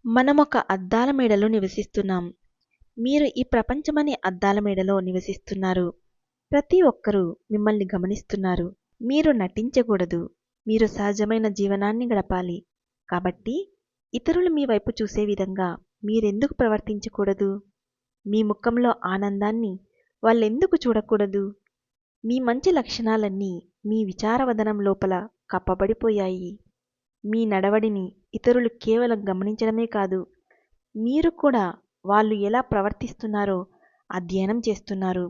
మనమొక అద్దాల మేడలో నివసిస్తున్నాం. మీరు ఈ ప్రపంచమనే అద్దాల మేడలో నివసిస్తున్నారు. ప్రతి ఒక్కరూ మిమ్మల్ని గమనిస్తున్నారు. మీరు నటించకూడదు. మీరు సహజమైన జీవనాన్ని గడపాలి. కాబట్టి ఇతరులు మీ వైపు చూసే విధంగా మీరెందుకు ప్రవర్తించకూడదు? మీ ముఖంలో ఆనందాన్ని వాళ్ళెందుకు చూడకూడదు? మీ మంచి లక్షణాలన్నీ మీ విచారవదనం లోపల కప్పబడిపోయాయి. మీ నడవడిని ఇతరులు కేవలం గమనించడమే కాదు, మీరు కూడా వాళ్ళు ఎలా ప్రవర్తిస్తున్నారో అధ్యయనం చేస్తున్నారు.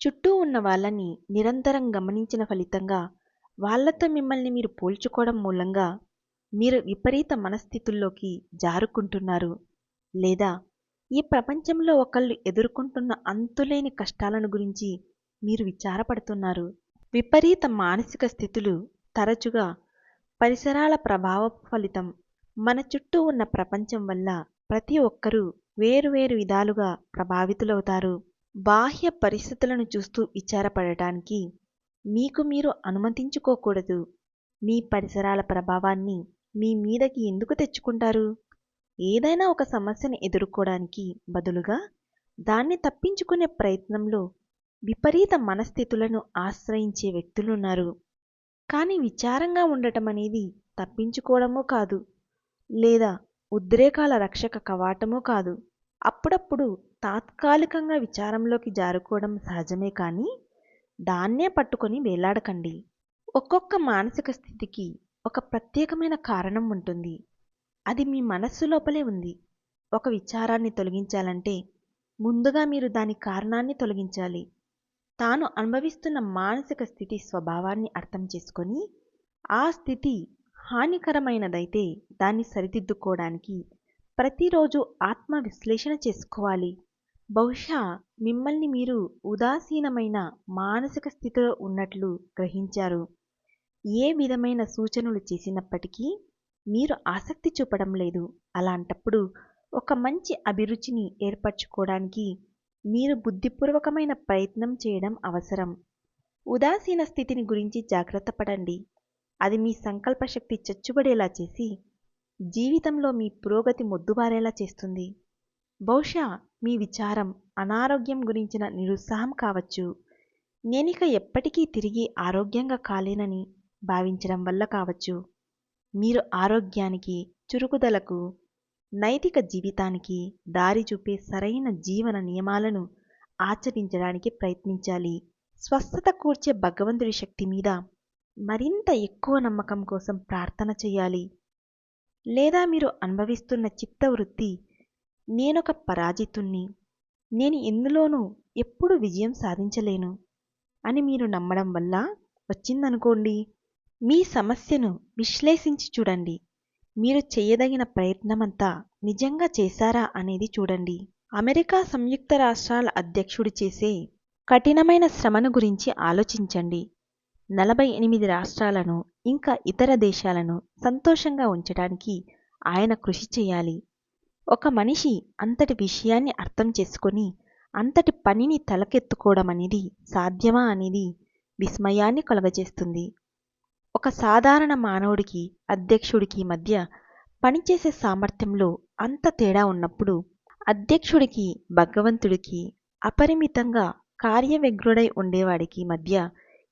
చుట్టూ ఉన్న వాళ్ళని నిరంతరం గమనించిన ఫలితంగా వాళ్ళతో మిమ్మల్ని మీరు పోల్చుకోవడం మూలంగా మీరు విపరీత మనస్థితుల్లోకి జారుకుంటున్నారు. లేదా ఈ ప్రపంచంలో ఒకళ్ళు ఎదుర్కొంటున్న అంతులేని కష్టాలను గురించి మీరు విచారపడుతున్నారు. విపరీత మానసిక స్థితులు తరచుగా పరిసరాల ప్రభావపు ఫలితం. మన చుట్టూ ఉన్న ప్రపంచం వల్ల ప్రతి ఒక్కరూ వేరువేరు విధాలుగా ప్రభావితులవుతారు. బాహ్య పరిస్థితులను చూస్తూ విచారపడటానికి మీకు మీరు అనుమతించుకోకూడదు. మీ పరిసరాల ప్రభావాన్ని మీ మీదకి ఎందుకు తెచ్చుకుంటారు? ఏదైనా ఒక సమస్యను ఎదుర్కోవడానికి బదులుగా దాన్ని తప్పించుకునే ప్రయత్నంలో విపరీత మనస్థితులను ఆశ్రయించే వ్యక్తులున్నారు. కానీ విచారంగా ఉండటం అనేది తప్పించుకోవడమూ కాదు, లేదా ఉద్రేకాల రక్షక కవాటమూ కాదు. అప్పుడప్పుడు తాత్కాలికంగా విచారంలోకి జారుకోవడం సహజమే, కానీ దాన్నే పట్టుకొని వేలాడకండి. ఒక్కొక్క మానసిక స్థితికి ఒక ప్రత్యేకమైన కారణం ఉంటుంది. అది మీ మనస్సు లోపలే ఉంది. ఒక విచారాన్ని తొలగించాలంటే ముందుగా మీరు దాని కారణాన్ని తొలగించాలి. తాను అనుభవిస్తున్న మానసిక స్థితి స్వభావాన్ని అర్థం చేసుకొని ఆ స్థితి హానికరమైనదైతే దాన్ని సరిదిద్దుకోవడానికి ప్రతిరోజు ఆత్మ విశ్లేషణ చేసుకోవాలి. బహుశా మిమ్మల్ని మీరు ఉదాసీనమైన మానసిక స్థితిలో ఉన్నట్లు గ్రహించారు. ఏ విధమైన సూచనలు చేసినప్పటికీ మీరు ఆసక్తి చూపడం లేదు. అలాంటప్పుడు ఒక మంచి అభిరుచిని ఏర్పరచుకోవడానికి మీరు బుద్ధిపూర్వకమైన ప్రయత్నం చేయడం అవసరం. ఉదాసీన స్థితిని గురించి జాగ్రత్త పడండి. అది మీ సంకల్పశక్తి చచ్చుబడేలా చేసి జీవితంలో మీ పురోగతి మొద్దుబారేలా చేస్తుంది. బహుశా మీ విచారం అనారోగ్యం గురించిన నిరుత్సాహం కావచ్చు. నేనిక ఎప్పటికీ తిరిగి ఆరోగ్యంగా కాలేనని భావించడం వల్ల కావచ్చు. మీరు ఆరోగ్యానికి, చురుకుదలకు, నైతిక జీవితానికి దారి చూపే సరైన జీవన నియమాలను ఆచరించడానికి ప్రయత్నించాలి. స్వస్థత కూర్చే భగవంతుడి శక్తి మీద మరింత ఎక్కువ నమ్మకం కోసం ప్రార్థన చేయాలి. లేదా మీరు అనుభవిస్తున్న చిత్తవృత్తి నేనొక పరాజితుణ్ణి, నేను ఎందులోనూ ఎప్పుడూ విజయం సాధించలేను అని మీరు నమ్మడం వల్ల వచ్చిందనుకోండి. మీ సమస్యను విశ్లేషించి చూడండి. మీరు చేయదగిన ప్రయత్నమంతా నిజంగా చేశారా అనేది చూడండి. అమెరికా సంయుక్త రాష్ట్రాల అధ్యక్షుడు చేసే కఠినమైన శ్రమను గురించి ఆలోచించండి. 48 రాష్ట్రాలను ఇంకా ఇతర దేశాలను సంతోషంగా ఉంచడానికి ఆయన కృషి చేయాలి. ఒక మనిషి అంతటి విషయాన్ని అర్థం చేసుకొని అంతటి పనిని తలకెత్తుకోవడం అనేది సాధ్యమా అనేది విస్మయాన్ని కలుగజేస్తుంది. ఒక సాధారణ మానవుడికి అధ్యక్షుడికి మధ్య పనిచేసే సామర్థ్యంలో అంత తేడా ఉన్నప్పుడు అధ్యక్షుడికి భగవంతుడికి అపరిమితంగా కార్యవ్యగ్రుడై ఉండేవాడికి మధ్య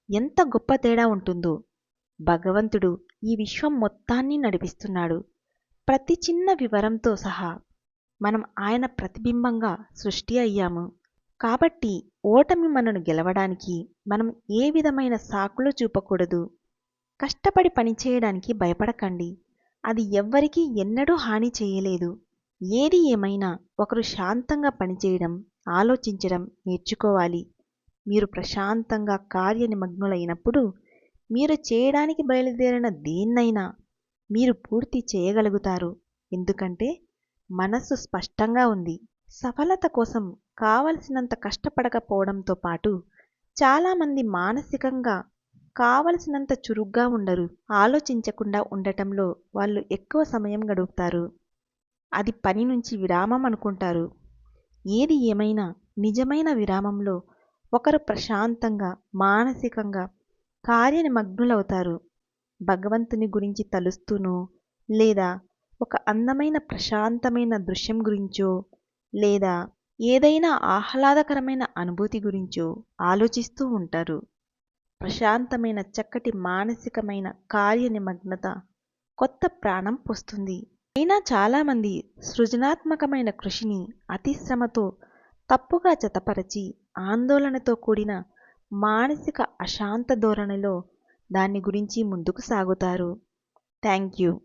ఎంత గొప్ప తేడా ఉంటుందో. భగవంతుడు ఈ విశ్వం మొత్తాన్ని నడిపిస్తున్నాడు. ప్రతి చిన్న వివరంతో సహా మనం ఆయన ప్రతిబింబంగా సృష్టి అయ్యాము. కాబట్టి ఓటమి మనను గెలవడానికి మనం ఏ విధమైన సాకులు చూపకూడదు. కష్టపడి పనిచేయడానికి భయపడకండి. అది ఎవ్వరికీ ఎన్నడూ హాని చేయలేదు. ఏది ఏమైనా ఒకరు శాంతంగా పనిచేయడం, ఆలోచించడం నేర్చుకోవాలి. మీరు ప్రశాంతంగా కార్యనిమగ్నులైనప్పుడు మీరు చేయడానికి బయలుదేరిన దేన్నైనా మీరు పూర్తి చేయగలుగుతారు. ఎందుకంటే మనస్సు స్పష్టంగా ఉంది. సఫలత కోసం కావలసినంత కష్టపడకపోవడంతో పాటు చాలామంది మానసికంగా కావలసినంత చురుగ్గా ఉండరు. ఆలోచించకుండా ఉండటంలో వాళ్ళు ఎక్కువ సమయం గడుపుతారు. అది పని నుంచి విరామం అనుకుంటారు. ఏది ఏమైనా నిజమైన విరామంలో ఒకరు ప్రశాంతంగా మానసికంగా కార్యనిమగ్నులవుతారు. భగవంతుని గురించి తలుస్తూనో లేదా ఒక అందమైన ప్రశాంతమైన దృశ్యం గురించో లేదా ఏదైనా ఆహ్లాదకరమైన అనుభూతి గురించో ఆలోచిస్తూ ఉంటారు. ప్రశాంతమైన చక్కటి మానసికమైన కార్యనిమగ్నత కొత్త ప్రాణం పోస్తుంది. అయినా చాలామంది సృజనాత్మకమైన కృషిని అతి శ్రమతో తప్పుగా జతపరచి ఆందోళనతో కూడిన మానసిక అశాంత ధోరణిలో దాన్ని గురించి ముందుకు సాగుతారు. Thank you.